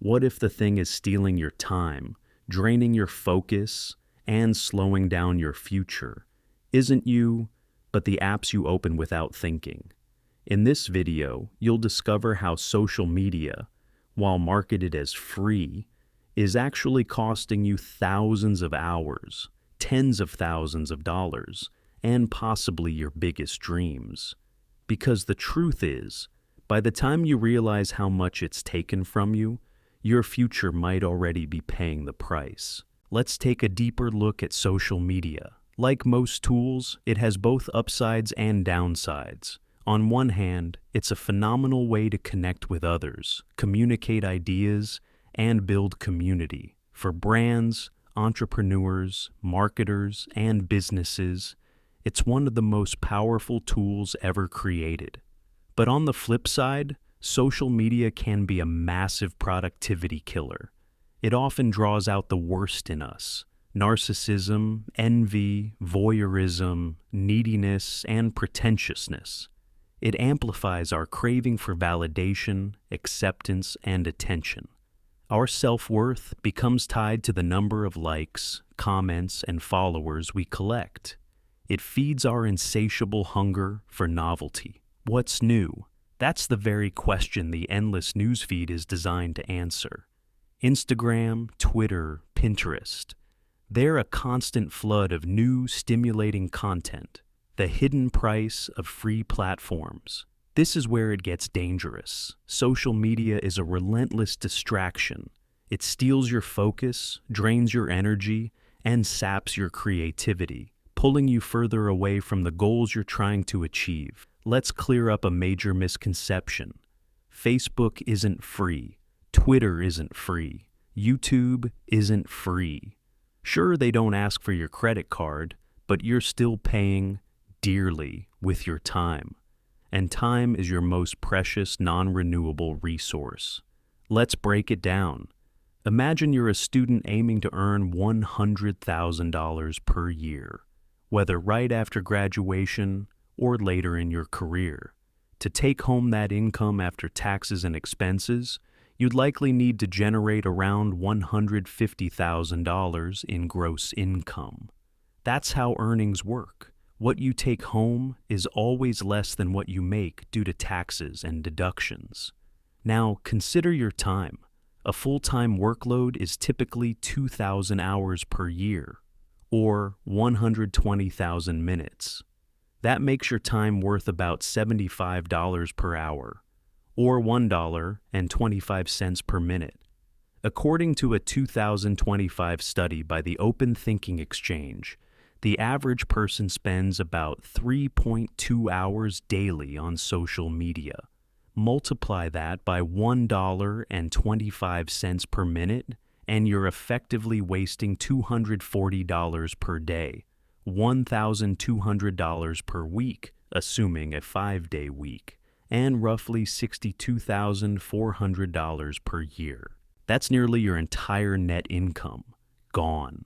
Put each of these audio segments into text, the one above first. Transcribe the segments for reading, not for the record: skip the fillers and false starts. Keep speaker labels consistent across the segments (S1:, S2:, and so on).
S1: What if the thing is stealing your time, draining your focus, and slowing down your future? Isn't you, but the apps you open without thinking. In this video, you'll discover how social media, while marketed as free, is actually costing you thousands of hours, tens of thousands of dollars, and possibly your biggest dreams. Because the truth is, by the time you realize how much it's taken from you, your future might already be paying the price. Let's take a deeper look at social media. Like most tools, it has both upsides and downsides. On one hand, it's a phenomenal way to connect with others, communicate ideas, and build community. For brands, entrepreneurs, marketers, and businesses, it's one of the most powerful tools ever created. But on the flip side, social media can be a massive productivity killer. It often draws out the worst in us: narcissism, envy, voyeurism, neediness, and pretentiousness. It amplifies our craving for validation, acceptance, and attention. Our self-worth becomes tied to the number of likes, comments, and followers we collect. It feeds our insatiable hunger for novelty. What's new? That's the very question the endless newsfeed is designed to answer. Instagram, Twitter, Pinterest. They're a constant flood of new, stimulating content. The hidden price of free platforms. This is where it gets dangerous. Social media is a relentless distraction. It steals your focus, drains your energy, and saps your creativity, pulling you further away from the goals you're trying to achieve. Let's clear up a major misconception. Facebook isn't free. Twitter isn't free. YouTube isn't free. Sure, they don't ask for your credit card, but you're still paying dearly with your time. And time is your most precious, non-renewable resource. Let's break it down. Imagine you're a student aiming to earn $100,000 per year, whether right after graduation or later in your career. To take home that income after taxes and expenses, you'd likely need to generate around $150,000 in gross income. That's how earnings work. What you take home is always less than what you make due to taxes and deductions. Now, consider your time. A full-time workload is typically 2,000 hours per year, or 120,000 minutes. That makes your time worth about $75 per hour, or $1.25 per minute. According to a 2025 study by the Open Thinking Exchange, the average person spends about 3.2 hours daily on social media. Multiply that by $1.25 per minute, and you're effectively wasting $240 per day, $1,200 per week, assuming a 5-day week, and roughly $62,400 per year. That's nearly your entire net income, gone.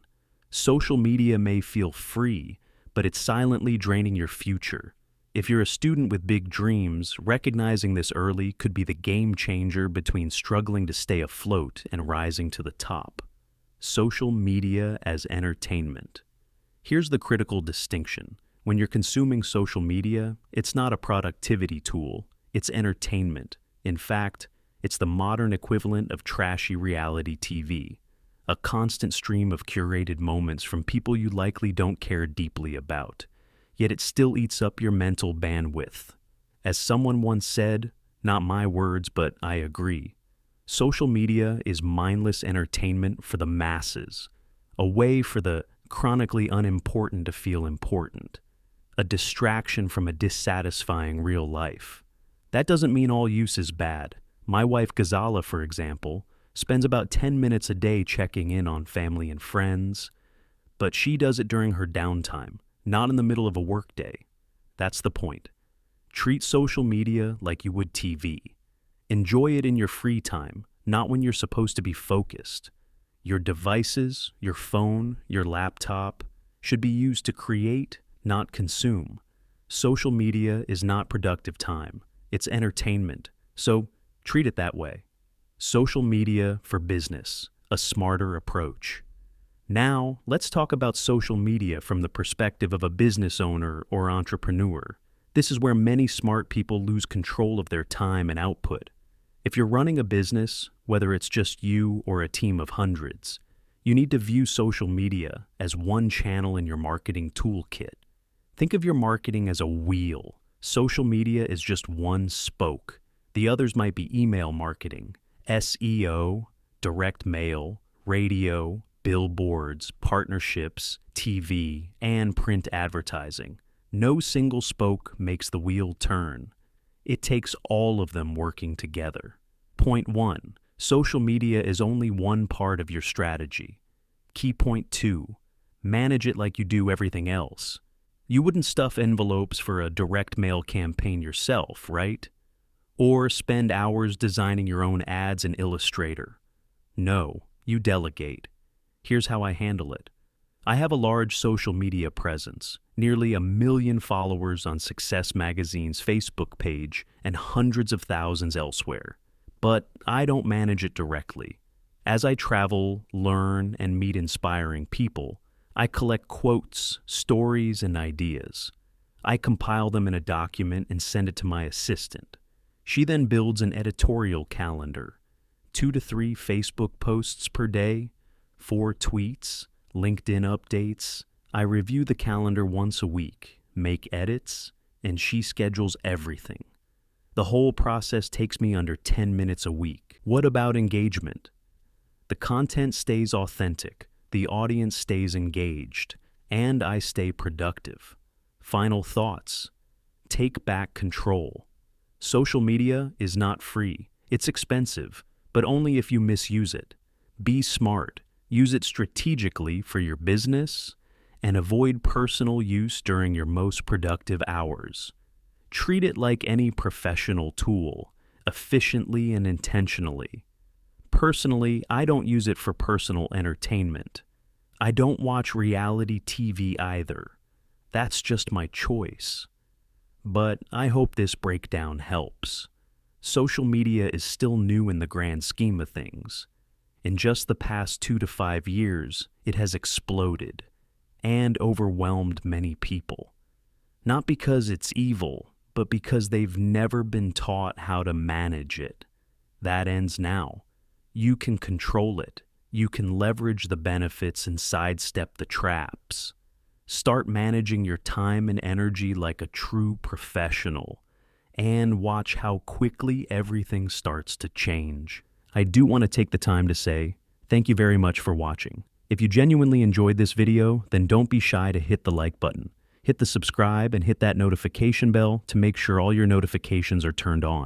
S1: Social media may feel free, but it's silently draining your future. If you're a student with big dreams, recognizing this early could be the game changer between struggling to stay afloat and rising to the top. Social media as entertainment. Here's the critical distinction. When you're consuming social media, it's not a productivity tool, it's entertainment. In fact, it's the modern equivalent of trashy reality TV. A constant stream of curated moments from people you likely don't care deeply about, yet it still eats up your mental bandwidth. As someone once said, not my words, but I agree, social media is mindless entertainment for the masses, a way for the chronically unimportant to feel important, a distraction from a dissatisfying real life. That doesn't mean all use is bad. My wife Gazala, for example, spends about 10 minutes a day checking in on family and friends, but she does it during her downtime, not in the middle of a workday. That's the point. Treat social media like you would TV. Enjoy it in your free time, not when you're supposed to be focused. Your devices, your phone, your laptop, should be used to create, not consume. Social media is not productive time. It's entertainment, so treat it that way. Social media for business, a smarter approach. Now, let's talk about social media from the perspective of a business owner or entrepreneur. This is where many smart people lose control of their time and output. If you're running a business, whether it's just you or a team of hundreds, you need to view social media as one channel in your marketing toolkit. Think of your marketing as a wheel. Social media is just one spoke. The others might be email marketing, SEO, direct mail, radio, billboards, partnerships, TV, and print advertising. No single spoke makes the wheel turn. It takes all of them working together. Point 1. Social media is only one part of your strategy. Key point 2. Manage it like you do everything else. You wouldn't stuff envelopes for a direct mail campaign yourself, right? Or spend hours designing your own ads in Illustrator. No, you delegate. Here's how I handle it. I have a large social media presence, nearly 1 million followers on Success Magazine's Facebook page and hundreds of thousands elsewhere. But I don't manage it directly. As I travel, learn, and meet inspiring people, I collect quotes, stories, and ideas. I compile them in a document and send it to my assistant. She then builds an editorial calendar, 2 to 3 Facebook posts per day, 4 tweets, LinkedIn updates. I review the calendar once a week, make edits, and she schedules everything. The whole process takes me under 10 minutes a week. What about engagement? The content stays authentic, the audience stays engaged, and I stay productive. Final thoughts. Take back control. Social media is not free. It's expensive, but only if you misuse it. Be smart. Use it strategically for your business, and avoid personal use during your most productive hours. Treat it like any professional tool, efficiently and intentionally. Personally, I don't use it for personal entertainment. I don't watch reality TV either. That's just my choice. But I hope this breakdown helps. Social media is still new in the grand scheme of things. In just the past 2 to 5 years, it has exploded and overwhelmed many people. Not because it's evil, but because they've never been taught how to manage it. That ends now. You can control it. You can leverage the benefits and sidestep the traps. Start managing your time and energy like a true professional, and watch how quickly everything starts to change. I do want to take the time to say, thank you very much for watching. If you genuinely enjoyed this video, then don't be shy to hit the like button. Hit the subscribe and hit that notification bell to make sure all your notifications are turned on.